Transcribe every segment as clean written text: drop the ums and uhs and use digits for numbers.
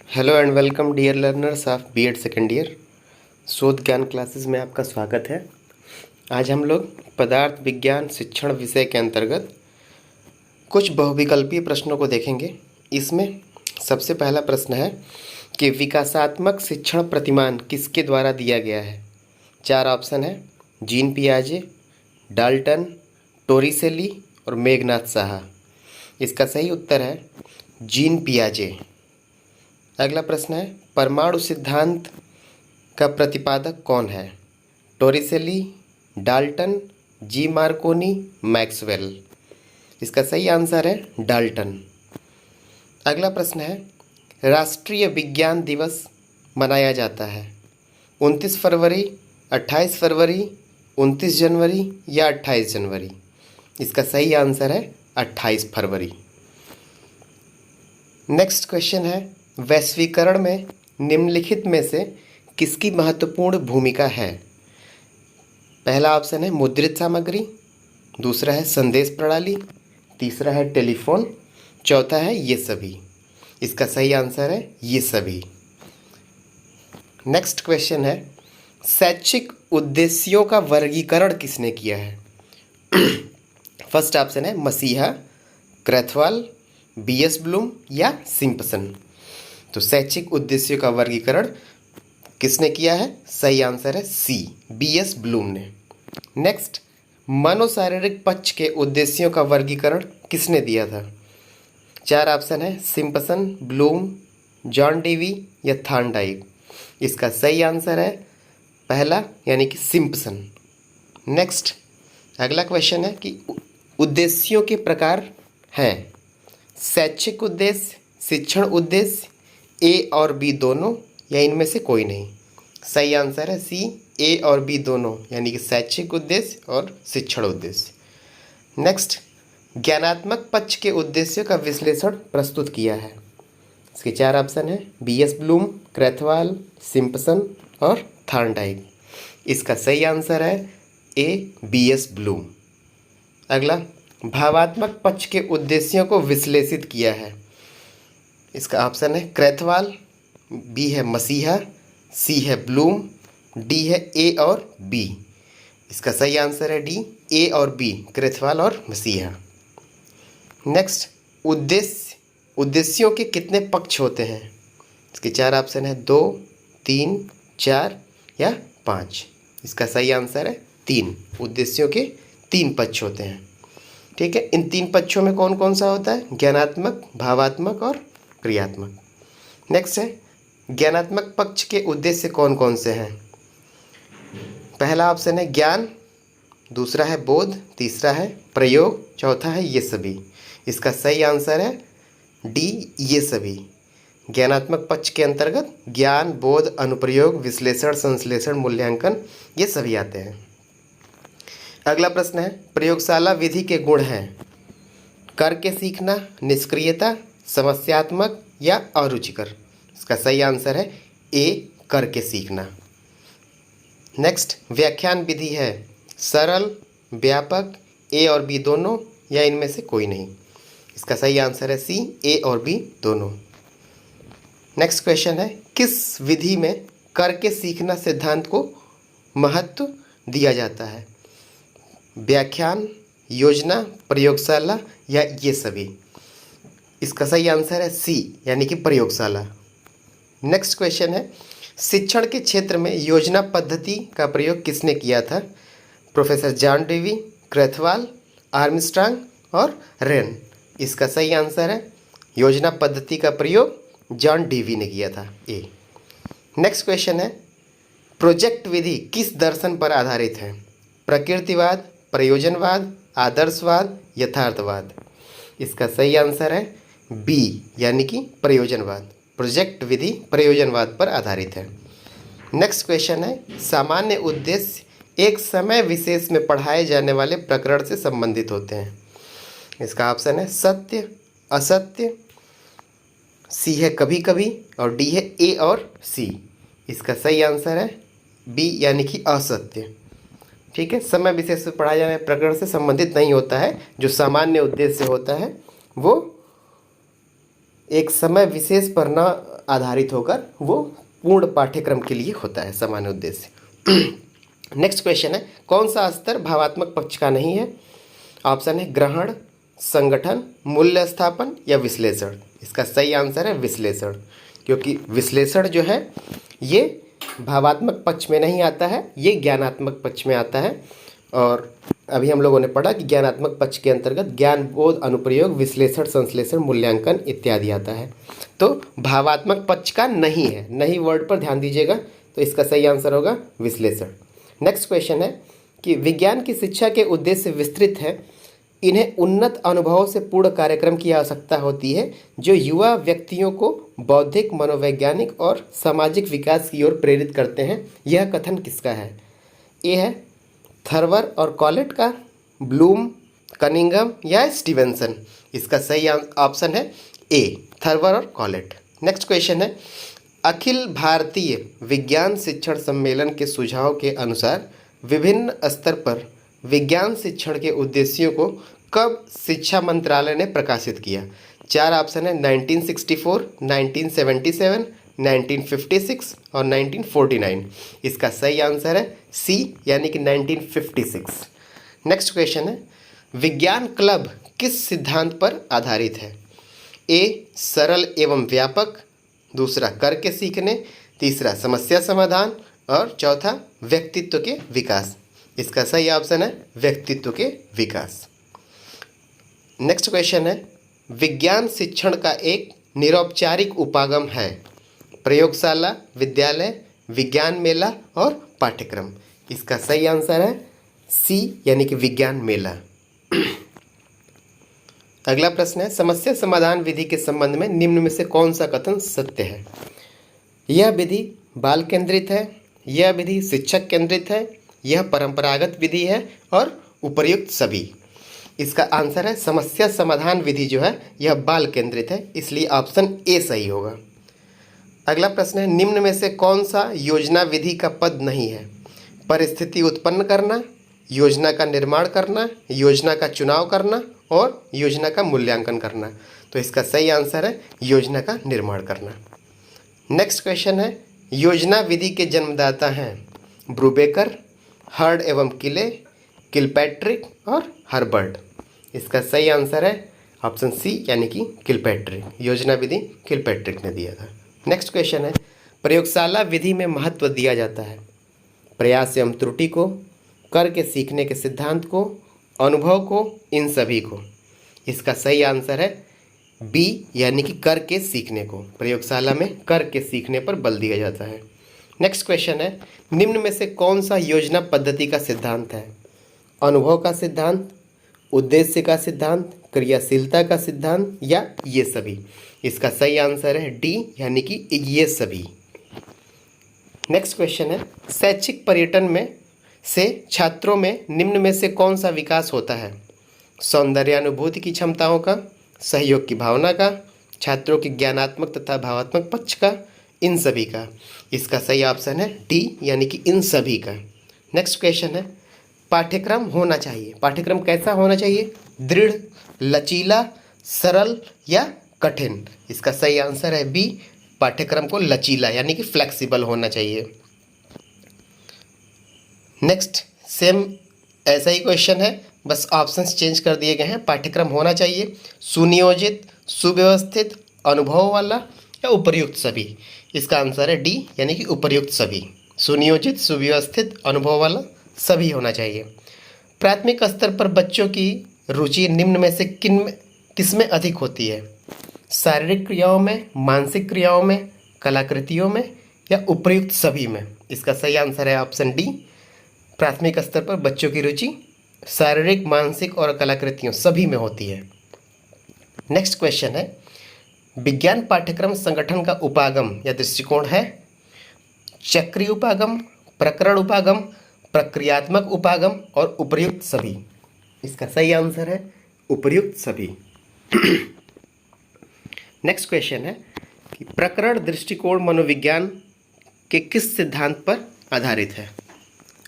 Hello and welcome dear learners of BEd second year. शोध ज्ञान classes में आपका स्वागत है। आज हम लोग पदार्थ विज्ञान शिक्षण विषय के अंतर्गत कुछ बहुविकल्पीय प्रश्नों को देखेंगे। इसमें सबसे पहला प्रश्न है कि विकासात्मक शिक्षण प्रतिमान किसके द्वारा दिया गया है। चार ऑप्शन है: जीन पियाजे, डाल्टन, टोरिसेली और मेघनाथ साहा। इसका सही उत्तर है जीन पियाजे। अगला प्रश्न है, परमाणु सिद्धांत का प्रतिपादक कौन है। टोरिसेली, डाल्टन, जी मार्कोनी, मैक्सवेल। इसका सही आंसर है डाल्टन। अगला प्रश्न है, राष्ट्रीय विज्ञान दिवस मनाया जाता है 29 फरवरी, 28 फरवरी, 29 जनवरी या 28 जनवरी। इसका सही आंसर है 28 फरवरी। नेक्स्ट क्वेश्चन है, वैश्वीकरण में निम्नलिखित में से किसकी महत्वपूर्ण भूमिका है। पहला ऑप्शन है मुद्रित सामग्री, दूसरा है संदेश प्रणाली, तीसरा है टेलीफोन, चौथा है ये सभी। इसका सही आंसर है ये सभी। नेक्स्ट क्वेश्चन है, शैक्षिक उद्देश्यों का वर्गीकरण किसने किया है। फर्स्ट ऑप्शन है मसीहा, क्रैथवाल, बीएस ब्लूम या सिम्पसन। तो शैक्षिक उद्देश्यों का वर्गीकरण किसने किया है? सही आंसर है सी, बीएस ब्लूम ने। नेक्स्ट, मनोशारीरिक पक्ष के उद्देश्यों का वर्गीकरण किसने दिया था। चार ऑप्शन है सिम्पसन, ब्लूम, जॉन डेवी या थॉर्नडाइक। इसका सही आंसर है पहला यानी कि सिम्पसन। नेक्स्ट, अगला क्वेश्चन है कि उद्देश्यों के प्रकार हैं शैक्षिक उद्देश्य, शिक्षण उद्देश्य, ए और बी दोनों या इनमें से कोई नहीं। सही आंसर है सी, ए और बी दोनों यानी कि शैक्षिक उद्देश्य और शिक्षण उद्देश्य। नेक्स्ट, ज्ञानात्मक पक्ष के उद्देश्यों का विश्लेषण प्रस्तुत किया है। इसके चार ऑप्शन है बीएस ब्लूम, क्रैथवाल, सिम्पसन और थॉर्नडाइक। इसका सही आंसर है ए, बीएस ब्लूम। अगला, भावात्मक पक्ष के उद्देश्यों को विश्लेषित किया है। इसका ऑप्शन है क्रैथवाल, बी है मसीहा, सी है ब्लूम, डी है ए और बी। इसका सही आंसर है डी, ए और बी, क्रैथवाल और मसीहा। नेक्स्ट, उद्देश्यों के कितने पक्ष होते हैं। इसके चार ऑप्शन है 2, 3, 4 या 5। इसका सही आंसर है 3। उद्देश्यों के 3 पक्ष होते हैं। ठीक है, इन 3 पक्षों में कौन कौन सा होता है? ज्ञानात्मक, भावात्मक और क्रियात्मक। नेक्स्ट है, ज्ञानात्मक पक्ष के उद्देश्य कौन कौन से हैं। पहला ऑप्शन है ज्ञान, दूसरा है बोध, तीसरा है प्रयोग, चौथा है ये सभी। इसका सही आंसर है डी, ये सभी। ज्ञानात्मक पक्ष के अंतर्गत ज्ञान, बोध, अनुप्रयोग, विश्लेषण, संश्लेषण, मूल्यांकन ये सभी आते हैं। अगला प्रश्न है, प्रयोगशाला विधि के गुण हैं करके सीखना, निष्क्रियता, समस्यात्मक या अरुचिकर। इसका सही आंसर है ए, करके सीखना। नेक्स्ट, व्याख्यान विधि है सरल, व्यापक, ए और बी दोनों या इनमें से कोई नहीं। इसका सही आंसर है सी, ए और बी दोनों। नेक्स्ट क्वेश्चन है, किस विधि में करके सीखना सिद्धांत को महत्व दिया जाता है। व्याख्यान, योजना, प्रयोगशाला या ये सभी। इसका सही आंसर है सी, यानी कि प्रयोगशाला। नेक्स्ट क्वेश्चन है, शिक्षण के क्षेत्र में योजना पद्धति का प्रयोग किसने किया था। प्रोफेसर जॉन डेवी, क्रैथवाल, आर्मस्ट्रांग और रेन। इसका सही आंसर है योजना पद्धति का प्रयोग जॉन डेवी ने किया था, ए। नेक्स्ट क्वेश्चन है, प्रोजेक्ट विधि किस दर्शन पर आधारित है। प्रकृतिवाद, प्रयोजनवाद, आदर्शवाद, यथार्थवाद। इसका सही आंसर है बी, यानी कि प्रयोजनवाद। प्रोजेक्ट विधि प्रयोजनवाद पर आधारित है। नेक्स्ट क्वेश्चन है, सामान्य उद्देश्य एक समय विशेष में पढ़ाए जाने वाले प्रकरण से संबंधित होते हैं। इसका ऑप्शन है सत्य, असत्य, सी है कभी कभी और डी है ए और सी। इसका सही आंसर है बी, यानी कि असत्य। ठीक है, समय विशेष में पढ़ाए जाने वाले प्रकरण से संबंधित नहीं होता है। जो सामान्य उद्देश्य होता है वो एक समय विशेष पर न आधारित होकर वो पूर्ण पाठ्यक्रम के लिए होता है, सामान्य उद्देश्य। नेक्स्ट क्वेश्चन है, कौन सा स्तर भावात्मक पक्ष का नहीं है? ऑप्शन है ग्रहण, संगठन, मूल्य स्थापन या विश्लेषण। इसका सही आंसर है विश्लेषण, क्योंकि विश्लेषण जो है ये भावात्मक पक्ष में नहीं आता है, ये ज्ञानात्मक पक्ष में आता है। और अभी हम लोगों ने पढ़ा कि ज्ञानात्मक पक्ष के अंतर्गत ज्ञान, बोध, अनुप्रयोग, विश्लेषण, संश्लेषण, मूल्यांकन इत्यादि आता है। तो भावात्मक पक्ष का नहीं है, नहीं वर्ड पर ध्यान दीजिएगा, तो इसका सही आंसर होगा विश्लेषण। नेक्स्ट क्वेश्चन है कि विज्ञान की शिक्षा के उद्देश्य विस्तृत है, इन्हें उन्नत अनुभवों से पूर्ण कार्यक्रम की आवश्यकता होती है जो युवा व्यक्तियों को बौद्धिक, मनोवैज्ञानिक और सामाजिक विकास की ओर प्रेरित करते हैं। यह कथन किसका है? ए है थर्वर और कॉलेट का, ब्लूम, कनिंघम या स्टीवेंसन। इसका सही ऑप्शन है ए, थर्वर और कॉलेट। नेक्स्ट क्वेश्चन है, अखिल भारतीय विज्ञान शिक्षण सम्मेलन के सुझाव के अनुसार विभिन्न स्तर पर विज्ञान शिक्षण के उद्देश्यों को कब शिक्षा मंत्रालय ने प्रकाशित किया? 4 ऑप्शन है 1964, 1977, 1956 और 1949। इसका सही आंसर है सी, यानी कि 1956। नेक्स्ट क्वेश्चन है, विज्ञान क्लब किस सिद्धांत पर आधारित है? ए सरल एवं व्यापक, दूसरा करके सीखने, तीसरा समस्या समाधान और चौथा व्यक्तित्व के विकास। इसका सही ऑप्शन है व्यक्तित्व के विकास। नेक्स्ट क्वेश्चन है, विज्ञान शिक्षण का एक निरौपचारिक उपागम है? प्रयोगशाला, विद्यालय, विज्ञान मेला और पाठ्यक्रम। इसका सही आंसर है सी, यानी कि विज्ञान मेला। अगला प्रश्न है, समस्या समाधान विधि के संबंध में निम्न में से कौन सा कथन सत्य है? यह विधि बाल केंद्रित है, यह विधि शिक्षक केंद्रित है, यह परंपरागत विधि है और उपर्युक्त सभी। इसका आंसर है समस्या समाधान विधि जो है यह बाल केंद्रित है, इसलिए ऑप्शन ए सही होगा। अगला प्रश्न है, निम्न में से कौन सा योजना विधि का पद नहीं है? परिस्थिति उत्पन्न करना, योजना का निर्माण करना, योजना का चुनाव करना और योजना का मूल्यांकन करना। तो इसका सही आंसर है योजना का निर्माण करना। नेक्स्ट क्वेश्चन है, योजना विधि के जन्मदाता हैं ब्रूबेकर, हर्ड एवं किले, किलपैट्रिक और हर्बर्ट। इसका सही आंसर है ऑप्शन सी, यानी कि किलपैट्रिक। योजना विधि किलपैट्रिक ने दिया था। नेक्स्ट क्वेश्चन है, प्रयोगशाला विधि में महत्व दिया जाता है प्रयास एवं त्रुटि को, करके सीखने के सिद्धांत को, अनुभव को, इन सभी को। इसका सही आंसर है बी, यानी कि करके सीखने को। प्रयोगशाला में करके सीखने पर बल दिया जाता है। नेक्स्ट क्वेश्चन है, निम्न में से कौन सा योजना पद्धति का सिद्धांत है? अनुभव का सिद्धांत, उद्देश्य का सिद्धांत, क्रियाशीलता का सिद्धांत या ये सभी। इसका सही आंसर है डी, यानी कि ये सभी। नेक्स्ट क्वेश्चन है, शैक्षिक पर्यटन में से छात्रों में निम्न में से कौन सा विकास होता है? सौंदर्यानुभूति की क्षमताओं का, सहयोग की भावना का, छात्रों की ज्ञानात्मक तथा भावात्मक पक्ष का, इन सभी का। इसका सही ऑप्शन है डी, यानी कि इन सभी का। नेक्स्ट क्वेश्चन है, पाठ्यक्रम होना चाहिए, पाठ्यक्रम कैसा होना चाहिए? दृढ़, लचीला, सरल या कठिन। इसका सही आंसर है बी, पाठ्यक्रम को लचीला यानी कि फ्लेक्सिबल होना चाहिए। नेक्स्ट सेम ऐसा ही क्वेश्चन है, बस ऑप्शंस चेंज कर दिए गए हैं। पाठ्यक्रम होना चाहिए सुनियोजित, सुव्यवस्थित, अनुभव वाला या उपर्युक्त सभी। इसका आंसर है डी, यानी कि उपर्युक्त सभी। सुनियोजित, सुव्यवस्थित, अनुभव वाला सभी होना चाहिए। प्राथमिक स्तर पर बच्चों की रुचि निम्न में से किसमें अधिक होती है? शारीरिक क्रियाओं में, मानसिक क्रियाओं में, कलाकृतियों में या उपर्युक्त सभी में। इसका सही आंसर है ऑप्शन डी, प्राथमिक स्तर पर बच्चों की रुचि शारीरिक, मानसिक और कलाकृतियों सभी में होती है। नेक्स्ट क्वेश्चन है, विज्ञान पाठ्यक्रम संगठन का उपागम या दृष्टिकोण है चक्रीय उपागम, प्रकरण उपागम, प्रक्रियात्मक उपागम और उपर्युक्त सभी। इसका सही आंसर है उपर्युक्त सभी। नेक्स्ट क्वेश्चन है कि प्रकरण दृष्टिकोण मनोविज्ञान के किस सिद्धांत पर आधारित है?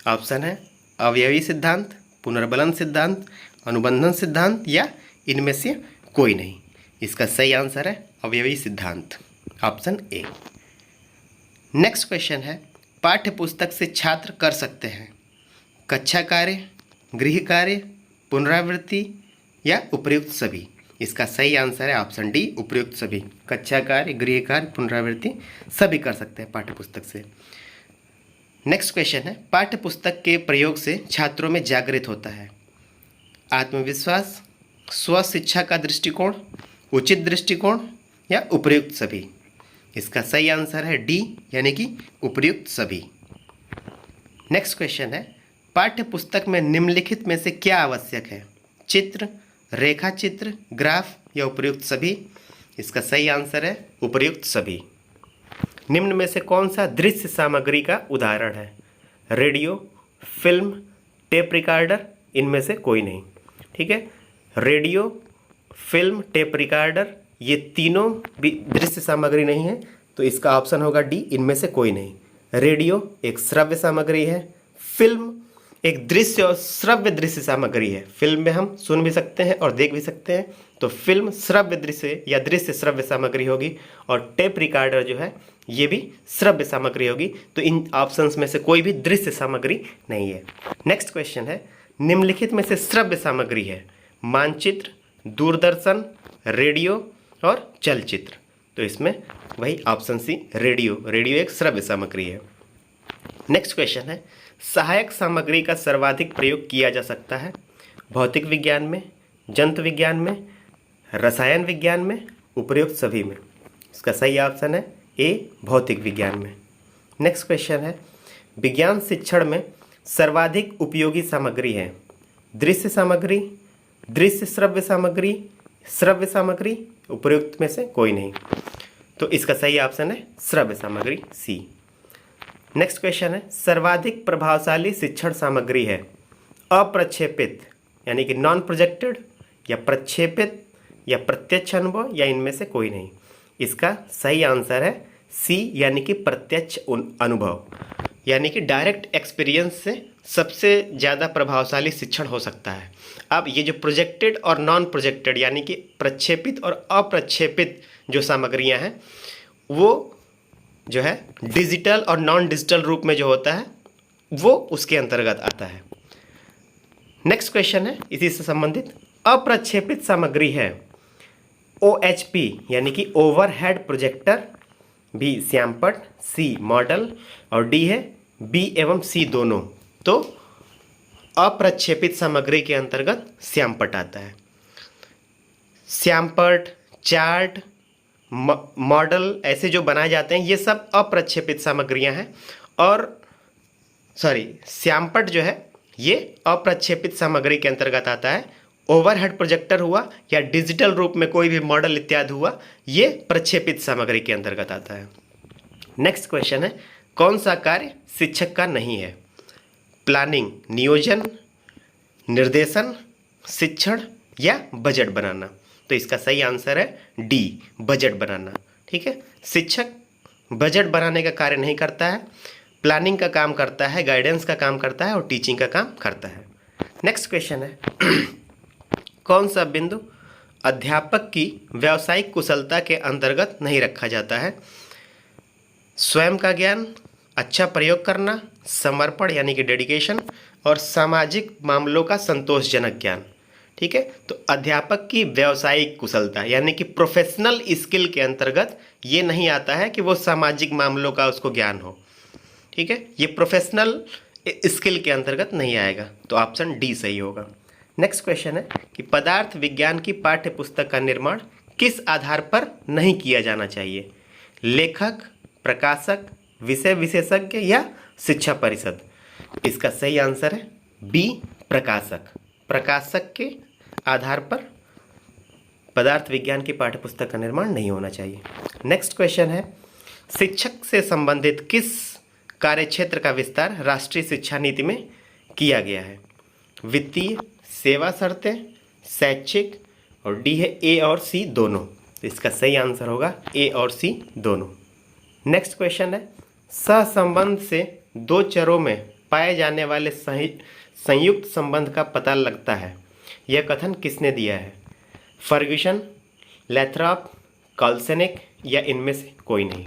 ऑप्शन है अवयवी सिद्धांत, पुनर्बलन सिद्धांत, अनुबंधन सिद्धांत या इनमें से कोई नहीं। इसका सही आंसर है अवयवी सिद्धांत। Option A. नेक्स्ट क्वेश्चन है, पाठ्य पुस्तक से छात्र कर सकते हैं कक्षा कार्य, गृह कार्य, पुनरावृत्ति या उपयुक्त सभी। इसका सही आंसर है ऑप्शन डी, उपयुक्त सभी। कक्षा कार्य, गृह कार्य, पुनरावृत्ति सभी कर सकते हैं पाठ्य पुस्तक से। नेक्स्ट क्वेश्चन है, पाठ्य पुस्तक के प्रयोग से छात्रों में जागृत होता है आत्मविश्वास, स्व शिक्षा का दृष्टिकोण, उचित दृष्टिकोण या उपयुक्त सभी। इसका सही आंसर है डी, यानी कि उपयुक्त सभी। नेक्स्ट क्वेश्चन है, पाठ्य पुस्तक में निम्नलिखित में से क्या आवश्यक है? चित्र, रेखा चित्र, ग्राफ या उपयुक्त सभी। इसका सही आंसर है उपयुक्त सभी। निम्न में से कौन सा दृश्य सामग्री का उदाहरण है? रेडियो, फिल्म, टेप रिकॉर्डर, इनमें से कोई नहीं। ठीक है, रेडियो, फिल्म, टेप रिकॉर्डर ये तीनों भी दृश्य सामग्री नहीं है, तो इसका ऑप्शन होगा डी, इनमें से कोई नहीं। रेडियो एक श्रव्य सामग्री है, फिल्म एक दृश्य और श्रव्य दृश्य सामग्री है। फिल्म में हम सुन भी सकते हैं और देख भी सकते हैं, तो फिल्म श्रव्य दृश्य या दृश्य श्रव्य सामग्री होगी, और टेप रिकॉर्डर जो है ये भी श्रव्य सामग्री होगी। तो इन ऑप्शंस में से कोई भी दृश्य सामग्री नहीं है। नेक्स्ट क्वेश्चन है, निम्नलिखित में से श्रव्य सामग्री है मानचित्र, दूरदर्शन, रेडियो और चलचित्र। तो इसमें वही ऑप्शन सी, रेडियो। रेडियो एक श्रव्य सामग्री है। नेक्स्ट क्वेश्चन है, सहायक सामग्री का सर्वाधिक प्रयोग किया जा सकता है भौतिक विज्ञान में, जंतु विज्ञान में, रसायन विज्ञान में, उपयुक्त सभी में। इसका सही ऑप्शन है ए, भौतिक विज्ञान में। नेक्स्ट क्वेश्चन है, विज्ञान शिक्षण में सर्वाधिक उपयोगी सामग्री है दृश्य सामग्री, दृश्य श्रव्य सामग्री, श्रव्य सामग्री, उपयुक्त में से कोई नहीं। तो इसका सही ऑप्शन है श्रव्य सामग्री, सी। नेक्स्ट क्वेश्चन है, सर्वाधिक प्रभावशाली शिक्षण सामग्री है अप्रक्षेपित यानी कि नॉन प्रोजेक्टेड, या प्रक्षेपित या प्रत्यक्ष अनुभव, या इनमें से कोई नहीं। इसका सही आंसर है सी, यानी कि प्रत्यक्ष अनुभव, यानी कि डायरेक्ट एक्सपीरियंस से सबसे ज़्यादा प्रभावशाली शिक्षण हो सकता है। अब ये जो प्रोजेक्टेड और नॉन प्रोजेक्टेड यानी कि प्रक्षेपित और अप्रक्षेपित जो सामग्रियां हैं, वो जो है डिजिटल और नॉन डिजिटल रूप में जो होता है वो उसके अंतर्गत आता है। नेक्स्ट क्वेश्चन है इसी से संबंधित, अप्रक्षेपित सामग्री है OHP यानी कि ओवरहेड प्रोजेक्टर, बी श्यामपट, सी मॉडल और डी है बी एवं सी दोनों। तो अप्रक्षेपित सामग्री के अंतर्गत श्यामपट आता है। श्यामपट, चार्ट, मॉडल ऐसे जो बनाए जाते हैं ये सब अप्रक्षेपित सामग्रियां हैं। और श्यामपट जो है ये अप्रक्षेपित सामग्री के अंतर्गत आता है। ओवरहेड प्रोजेक्टर हुआ या डिजिटल रूप में कोई भी मॉडल इत्यादि हुआ, ये प्रक्षेपित सामग्री के अंतर्गत आता है। नेक्स्ट क्वेश्चन है, कौन सा कार्य शिक्षक का नहीं है? प्लानिंग, नियोजन, निर्देशन, शिक्षण या बजट बनाना। तो इसका सही आंसर है डी, बजट बनाना। ठीक है, शिक्षक बजट बनाने का कार्य नहीं करता है, प्लानिंग का काम करता है, गाइडेंस का काम करता है और टीचिंग का काम करता है। नेक्स्ट क्वेश्चन है, कौन सा बिंदु अध्यापक की व्यावसायिक कुशलता के अंतर्गत नहीं रखा जाता है? स्वयं का ज्ञान, अच्छा प्रयोग करना, समर्पण यानी कि डेडिकेशन और सामाजिक मामलों का संतोषजनक ज्ञान। ठीक है, तो अध्यापक की व्यावसायिक कुशलता यानी कि प्रोफेशनल स्किल के अंतर्गत ये नहीं आता है कि वो सामाजिक मामलों का उसको ज्ञान हो। ठीक है, ये प्रोफेशनल स्किल के अंतर्गत नहीं आएगा, तो ऑप्शन डी सही होगा। नेक्स्ट क्वेश्चन है कि पदार्थ विज्ञान की पाठ्य पुस्तक का निर्माण किस आधार पर नहीं किया जाना चाहिए? लेखक, प्रकाशक, विषय विशेषज्ञ या शिक्षा परिषद। इसका सही आंसर है बी, प्रकाशक। प्रकाशक के आधार पर पदार्थ विज्ञान की पाठ्यपुस्तक का निर्माण नहीं होना चाहिए। नेक्स्ट क्वेश्चन है, शिक्षक से संबंधित किस कार्यक्षेत्र का विस्तार राष्ट्रीय शिक्षा नीति में किया गया है? वित्तीय, सेवा शर्तें, शैक्षिक और डी है ए और सी दोनों। तो इसका सही आंसर होगा ए और सी दोनों। नेक्स्ट क्वेश्चन है, सहसंबंध से दो चरों में पाए जाने वाले संयुक्त संबंध का पता लगता है, यह कथन किसने दिया है? फर्ग्यूसन, लैथ्रॉप, काल्सनिक या इनमें से कोई नहीं।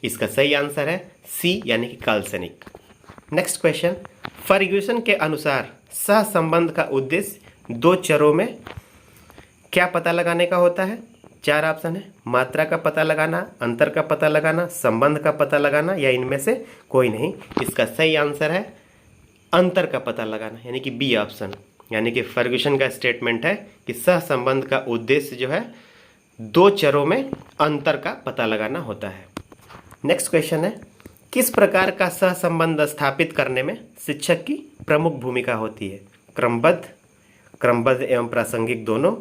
इसका सही आंसर है सी यानी कि काल्सनिक। नेक्स्ट क्वेश्चन, फर्ग्यूसन के अनुसार सहसंबंध का उद्देश्य दो चरों में क्या पता लगाने का होता है? चार ऑप्शन है, मात्रा का पता लगाना, अंतर का पता लगाना, संबंध का पता लगाना या इनमें से कोई नहीं। इसका सही आंसर है अंतर का पता लगाना यानी कि बी ऑप्शन। यानी कि फर्ग्यूसन का स्टेटमेंट है कि सहसंबंध का उद्देश्य जो है दो चरों में अंतर का पता लगाना होता है। नेक्स्ट क्वेश्चन है, किस प्रकार का सहसंबंध स्थापित करने में शिक्षक की प्रमुख भूमिका होती है? क्रमबद्ध एवं प्रासंगिक दोनों,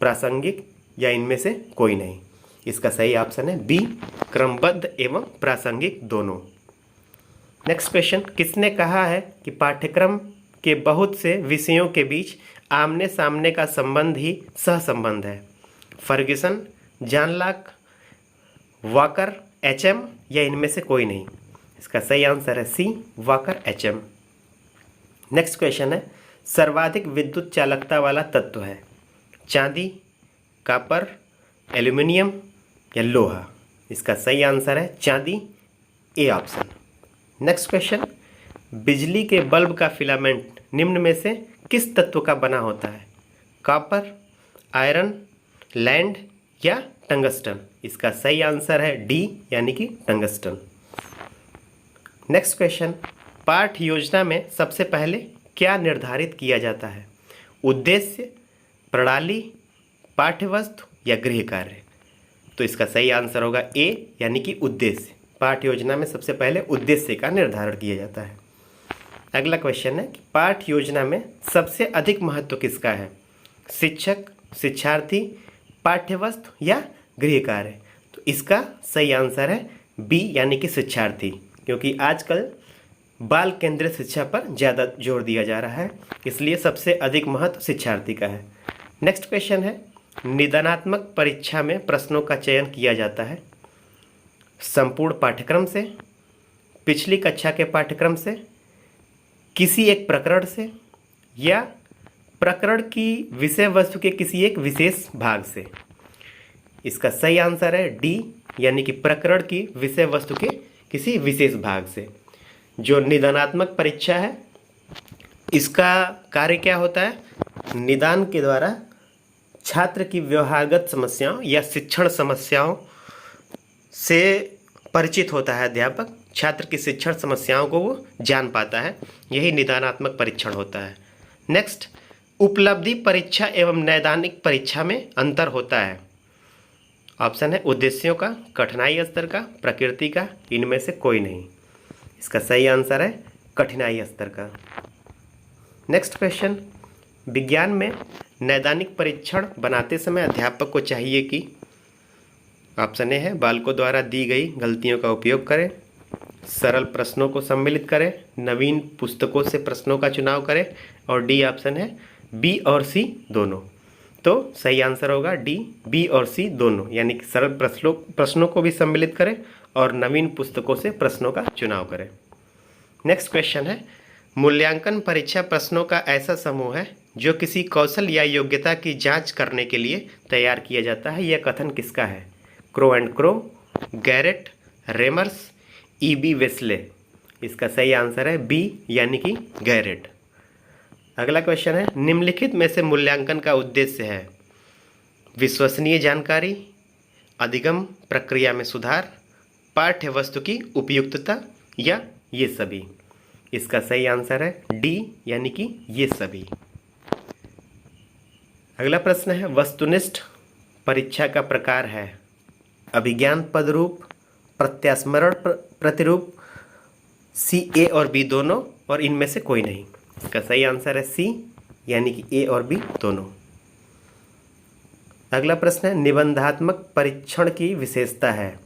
प्रासंगिक या इनमें से कोई नहीं। इसका सही ऑप्शन है बी, क्रमबद्ध एवं प्रासंगिक दोनों। नेक्स्ट क्वेश्चन, किसने कहा है कि पाठ्यक्रम के बहुत से विषयों के बीच आमने सामने का संबंध ही सहसंबंध है? Ferguson, John Locke, Walker, HM या इनमें से कोई नहीं। इसका सही आंसर है C, Walker, HM. Next question है, सर्वाधिक विद्युत चालकता वाला तत्व है? चांदी, कॉपर, एल्यूमिनियम या लोहा? इसका सही आंसर है चांदी, ए ऑप्शन। नेक्स्ट क्वेश्चन, बिजली के बल्ब का फिलामेंट निम्न में से किस तत्व का बना होता है? कॉपर, आयरन, लैंड या टंगस्टन? इसका सही आंसर है डी यानी कि टंगस्टन। नेक्स्ट क्वेश्चन, पाठ योजना में सबसे पहले क्या निर्धारित किया जाता है? उद्देश्य, प्रणाली, पाठ्यवस्तु या गृह कार्य? तो इसका सही आंसर होगा ए यानी कि उद्देश्य। पाठ योजना में सबसे पहले उद्देश्य का निर्धारण किया जाता है। अगला क्वेश्चन है कि पाठ योजना में सबसे अधिक महत्व किसका है? शिक्षक, शिक्षार्थी, पाठ्यवस्तु या गृह कार्य? तो इसका सही आंसर है बी यानी कि शिक्षार्थी, क्योंकि आजकल बाल केंद्रित शिक्षा पर ज़्यादा जोर दिया जा रहा है, इसलिए सबसे अधिक महत्व शिक्षार्थी का है। नेक्स्ट क्वेश्चन है, निदानात्मक परीक्षा में प्रश्नों का चयन किया जाता है संपूर्ण पाठ्यक्रम से, पिछली कक्षा के पाठ्यक्रम से, किसी एक प्रकरण से या प्रकरण की विषय वस्तु के किसी एक विशेष भाग से? इसका सही आंसर है डी यानी कि प्रकरण की विषय वस्तु के किसी विशेष भाग से। जो निदानात्मक परीक्षा है इसका कार्य क्या होता है? निदान के द्वारा छात्र की व्यवहारगत समस्याओं या शिक्षण समस्याओं से परिचित होता है अध्यापक, छात्र की शिक्षण समस्याओं को वो जान पाता है, यही निदानात्मक परीक्षण होता है। नेक्स्ट, उपलब्धि परीक्षा एवं नैदानिक परीक्षा में अंतर होता है? ऑप्शन है उद्देश्यों का, कठिनाई स्तर का, प्रकृति का, इनमें से कोई नहीं। इसका सही आंसर है कठिनाई स्तर का। नेक्स्ट क्वेश्चन, विज्ञान में नैदानिक परीक्षण बनाते समय अध्यापक को चाहिए कि ऑप्शन ए है बालकों द्वारा दी गई गलतियों का उपयोग करें, सरल प्रश्नों को सम्मिलित करें, नवीन पुस्तकों से प्रश्नों का चुनाव करें, और डी ऑप्शन है बी और सी दोनों। तो सही आंसर होगा डी, बी और सी दोनों, यानी कि सरल प्रश्नों को भी सम्मिलित करें और नवीन पुस्तकों से प्रश्नों का चुनाव करें। नेक्स्ट क्वेश्चन है, मूल्यांकन परीक्षा प्रश्नों का ऐसा समूह है जो किसी कौशल या योग्यता की जांच करने के लिए तैयार किया जाता है। यह कथन किसका है? Crow and Crow, Garrett, Remmers, EB. Wesley? इसका सही आंसर है बी यानी कि गैरेट। अगला क्वेश्चन है, निम्नलिखित में से मूल्यांकन का उद्देश्य है? विश्वसनीय जानकारी, अधिगम प्रक्रिया में सुधार, पाठ्य वस्तु की उपयुक्तता या ये सभी? इसका सही आंसर है डी यानी कि ये सभी। अगला प्रश्न है, वस्तुनिष्ठ परीक्षा का प्रकार है? अभिज्ञान पदरूप, प्रत्यास्मरण प्रतिरूप, सी, ए और बी दोनों, और इनमें से कोई नहीं। इसका सही आंसर है सी यानी कि ए और बी दोनों। अगला प्रश्न है, निबंधात्मक परीक्षण की विशेषता है?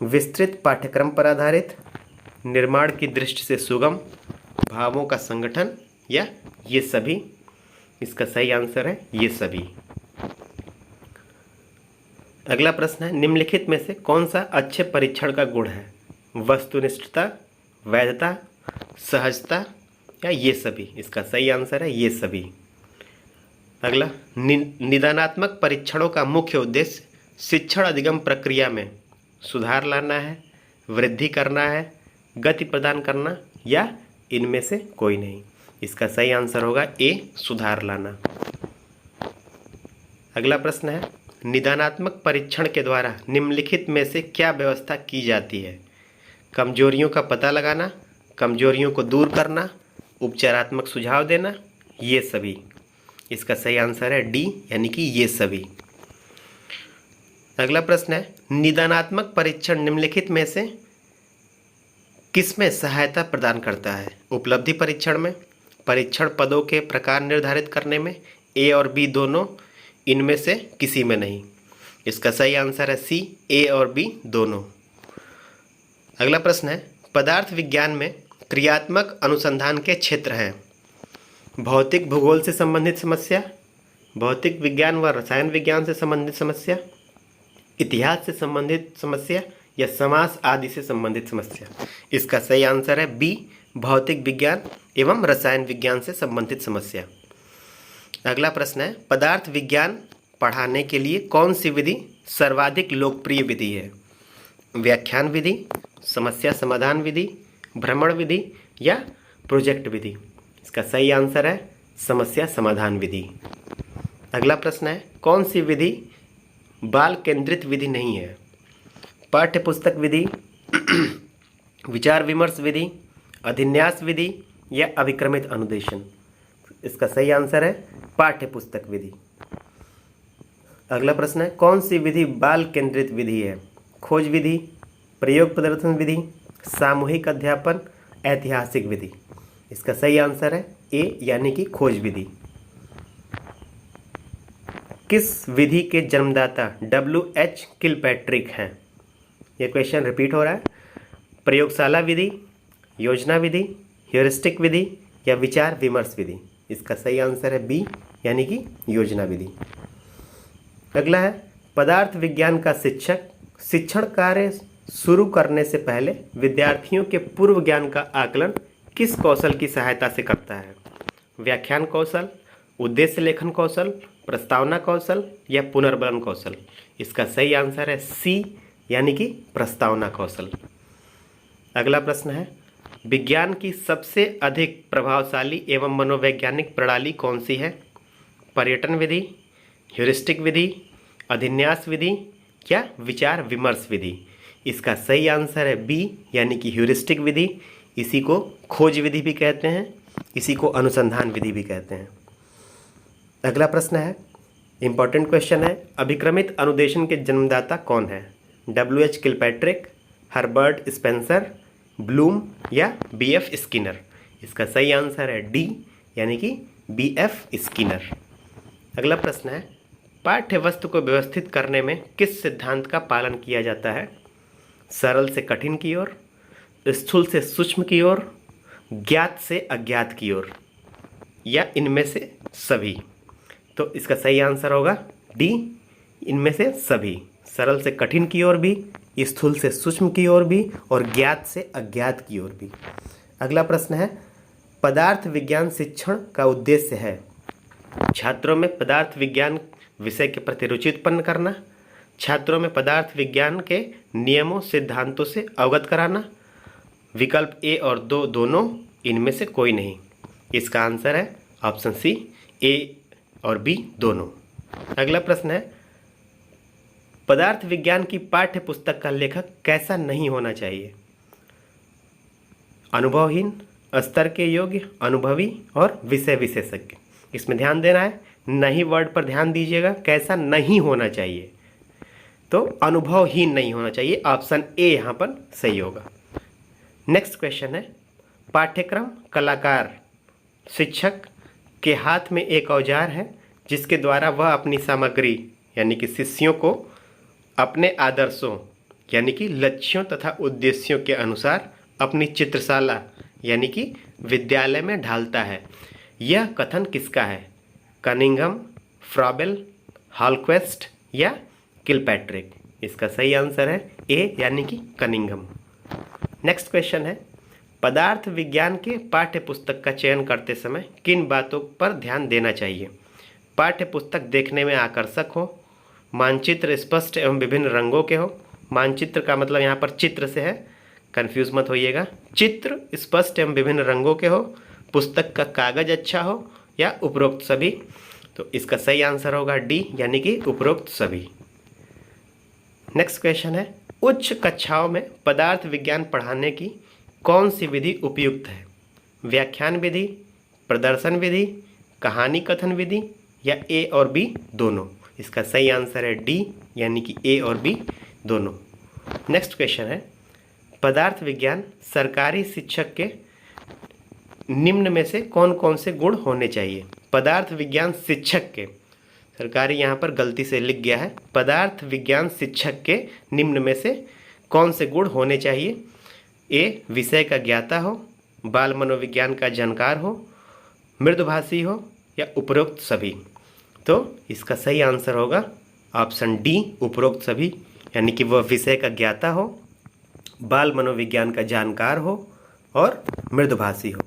विस्तृत पाठ्यक्रम पर आधारित, निर्माण की दृष्टि से सुगम, भावों का संगठन या ये सभी? इसका सही आंसर है ये सभी। अगला प्रश्न है, निम्नलिखित में से कौन सा अच्छे परीक्षण का गुण है? वस्तुनिष्ठता, वैधता, सहजता या ये सभी? इसका सही आंसर है ये सभी। अगला, निदानात्मक परीक्षणों का मुख्य उद्देश्य शिक्षण अधिगम प्रक्रिया में सुधार लाना है, वृद्धि करना है, गति प्रदान करना, या इनमें से कोई नहीं। इसका सही आंसर होगा ए, सुधार लाना। अगला प्रश्न है, निदानात्मक परीक्षण के द्वारा निम्नलिखित में से क्या व्यवस्था की जाती है? कमजोरियों का पता लगाना, कमजोरियों को दूर करना, उपचारात्मक सुझाव देना, ये सभी। इसका सही आंसर है डी, यानी कि ये सभी। अगला प्रश्न है, निदानात्मक परीक्षण निम्नलिखित में से किसमें सहायता प्रदान करता है? उपलब्धि परीक्षण में, परीक्षण पदों के प्रकार निर्धारित करने में, ए और बी दोनों, इनमें से किसी में नहीं। इसका सही आंसर है सी, ए और बी दोनों। अगला प्रश्न है, पदार्थ विज्ञान में क्रियात्मक अनुसंधान के क्षेत्र हैं। भौतिक भूगोल से संबंधित समस्या, भौतिक विज्ञान व रसायन विज्ञान से संबंधित समस्या, इतिहास से संबंधित समस्या, या समास आदि से संबंधित समस्या। इसका सही आंसर है बी, भौतिक विज्ञान एवं रसायन विज्ञान से संबंधित समस्या। अगला प्रश्न है, पदार्थ विज्ञान पढ़ाने के लिए कौन सी विधि सर्वाधिक लोकप्रिय विधि है? व्याख्यान विधि, समस्या समाधान विधि, भ्रमण विधि, या प्रोजेक्ट विधि। इसका सही आंसर है समस्या समाधान विधि। अगला प्रश्न है, कौन सी विधि बाल केंद्रित विधि नहीं है? पाठ्य पुस्तक विधि, विचार विमर्श विधि, अधिन्यास विधि, या अभिक्रमित अनुदेशन। इसका सही आंसर है पाठ्य पुस्तक विधि। अगला प्रश्न है, कौन सी विधि बाल केंद्रित विधि है? खोज विधि, प्रयोग प्रदर्शन विधि, सामूहिक अध्यापन, ऐतिहासिक विधि। इसका सही आंसर है ए, यानी कि खोज विधि। किस विधि के जन्मदाता W.H. किलपैट्रिक हैं? यह क्वेश्चन रिपीट हो रहा है। प्रयोगशाला विधि, योजना विधि, ह्यूरिस्टिक विधि, या विचार विमर्श विधि। इसका सही आंसर है बी, यानी कि योजना विधि। अगला है, पदार्थ विज्ञान का शिक्षक शिक्षण कार्य शुरू करने से पहले विद्यार्थियों के पूर्व ज्ञान का आकलन किस कौशल की सहायता से करता है? व्याख्यान कौशल, उद्देश्य लेखन कौशल, प्रस्तावना कौशल, या पुनर्बलन कौशल। इसका सही आंसर है सी, यानी कि प्रस्तावना कौशल। अगला प्रश्न है, विज्ञान की सबसे अधिक प्रभावशाली एवं मनोवैज्ञानिक प्रणाली कौन सी है? पर्यटन विधि, ह्यूरिस्टिक विधि, अधिन्यास विधि, या विचार विमर्श विधि। इसका सही आंसर है बी, यानी कि ह्यूरिस्टिक विधि। इसी को खोज विधि भी कहते हैं, इसी को अनुसंधान विधि भी कहते हैं। अगला प्रश्न है, इंपॉर्टेंट क्वेश्चन है, अभिक्रमित अनुदेशन के जन्मदाता कौन है? W.H. Kilpatrick, Herbert Spencer, Bloom, या B.F. स्किनर। इसका सही आंसर है डी, यानी कि B.F. स्किनर। अगला प्रश्न है, पाठ्य वस्तु को व्यवस्थित करने में किस सिद्धांत का पालन किया जाता है? सरल से कठिन की ओर, स्थूल से सूक्ष्म की ओर, ज्ञात से अज्ञात की ओर, या इनमें से सभी। तो इसका सही आंसर होगा डी, इनमें से सभी। सरल से कठिन की ओर भी, स्थूल से सूक्ष्म की ओर भी, और ज्ञात से अज्ञात की ओर भी। अगला प्रश्न है, पदार्थ विज्ञान शिक्षण का उद्देश्य है छात्रों में पदार्थ विज्ञान विषय के प्रति रुचि उत्पन्न करना, छात्रों में पदार्थ विज्ञान के नियमों सिद्धांतों से अवगत कराना, विकल्प ए और दो दोनों, इनमें से कोई नहीं। इसका आंसर है ऑप्शन सी, ए और बी दोनों। अगला प्रश्न है, पदार्थ विज्ञान की पाठ्य पुस्तक का लेखक कैसा नहीं होना चाहिए? अनुभवहीन, स्तर के योग्य, अनुभवी, और विषय विशेषज्ञ। इसमें ध्यान देना है, नहीं वर्ड पर ध्यान दीजिएगा, कैसा नहीं होना चाहिए। तो अनुभवहीन नहीं होना चाहिए, ऑप्शन ए यहाँ पर सही होगा। नेक्स्ट क्वेश्चन है, पाठ्यक्रम कलाकार शिक्षक के हाथ में एक औजार है जिसके द्वारा वह अपनी सामग्री यानी कि शिष्यों को अपने आदर्शों यानी कि लक्ष्यों तथा उद्देश्यों के अनुसार अपनी चित्रशाला यानी कि विद्यालय में ढालता है। यह कथन किसका है? कनिंघम, फ्रॉबेल, हॉलक्वेस्ट, या किलपैट्रिक। इसका सही आंसर है ए, यानी कि कनिंघम। नेक्स्ट क्वेश्चन है, पदार्थ विज्ञान के पाठ्य पुस्तक का चयन करते समय किन बातों पर ध्यान देना चाहिए? पाठ्य पुस्तक देखने में आकर्षक हो, मानचित्र स्पष्ट एवं विभिन्न रंगों के हो। मानचित्र का मतलब यहाँ पर चित्र से है, कंफ्यूज मत होइएगा। चित्र स्पष्ट एवं विभिन्न रंगों के हो। पुस्तक का कागज अच्छा हो, या उपरोक्त सभी। तो इसका सही आंसर होगा डी, यानी कि उपरोक्त सभी। नेक्स्ट क्वेश्चन है, उच्च कक्षाओं में पदार्थ विज्ञान पढ़ाने की कौन सी विधि उपयुक्त है? व्याख्यान विधि, प्रदर्शन विधि, कहानी कथन विधि, या ए और बी दोनों? इसका सही आंसर है डी, यानी कि ए और बी दोनों। नेक्स्ट क्वेश्चन है, पदार्थ विज्ञान सरकारी शिक्षक के निम्न में से कौन कौन से गुण होने चाहिए? पदार्थ विज्ञान शिक्षक के, सरकारी यहाँ पर गलती से लिख गया है, पदार्थ विज्ञान शिक्षक के निम्न में से कौन से गुण होने चाहिए? ए विषय का ज्ञाता हो, बाल मनोविज्ञान का जानकार हो, मृदुभाषी हो, या उपरोक्त सभी? तो इसका सही आंसर होगा ऑप्शन डी, उपरोक्त सभी, यानी कि वह विषय का ज्ञाता हो, बाल मनोविज्ञान का जानकार हो और मृदुभाषी हो।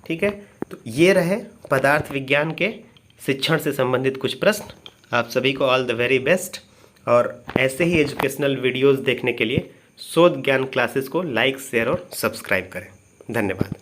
ठीक है, तो ये रहे पदार्थ विज्ञान के शिक्षण से संबंधित कुछ प्रश्न। आप सभी को ऑल द वेरी बेस्ट, और ऐसे ही एजुकेशनल वीडियोस देखने के लिए शोध ज्ञान क्लासेस को लाइक, शेयर और सब्सक्राइब करें। धन्यवाद।